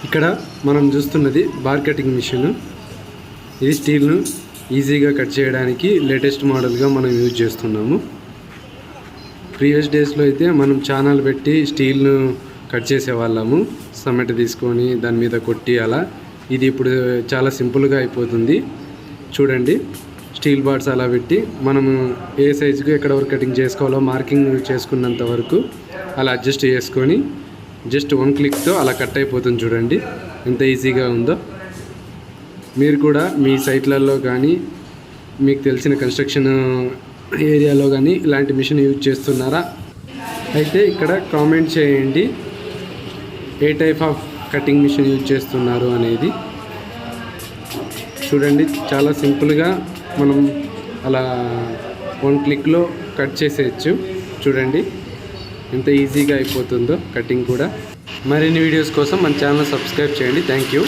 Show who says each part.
Speaker 1: ఇక్కడ మనం చూస్తున్నది బార్ కటింగ్ మిషన్. ఇది స్టీల్ను ఈజీగా కట్ చేయడానికి లేటెస్ట్ మోడల్గా మనం యూజ్ చేస్తున్నాము. ప్రీవియస్ డేస్లో అయితే మనం చానాలు పెట్టి స్టీల్ను కట్ చేసేవాళ్ళము, సమెట తీసుకొని దాని మీద కొట్టి అలా. ఇది ఇప్పుడు చాలా సింపుల్గా అయిపోతుంది. చూడండి, స్టీల్ బార్డ్స్ అలా పెట్టి మనము ఏ సైజుకు ఎక్కడ వరకు కటింగ్ చేసుకోవాలో మార్కింగ్ చేసుకున్నంత వరకు అలా అడ్జస్ట్ చేసుకొని జస్ట్ వన్ క్లిక్తో అలా కట్ అయిపోతుంది. చూడండి ఎంత ఈజీగా ఉందో. మీరు కూడా మీ సైట్లలో కానీ మీకు తెలిసిన కన్స్ట్రక్షన్ ఏరియాలో కానీ ఇలాంటి మిషన్ యూజ్ చేస్తున్నారా? అయితే ఇక్కడ కామెంట్ చేయండి ఏ type of cutting machine use చేస్తున్నారు అనేది. చూడండి, చాలా సింపుల్గా మనం అలా వన్ క్లిక్లో కట్ చేసేయచ్చు. చూడండి ఎంత ఈజీగా అయిపోతుందో కటింగ్ కూడా. మరిన్ని వీడియోస్ కోసం మన ఛానల్ సబ్స్క్రైబ్ చేయండి. Thank you.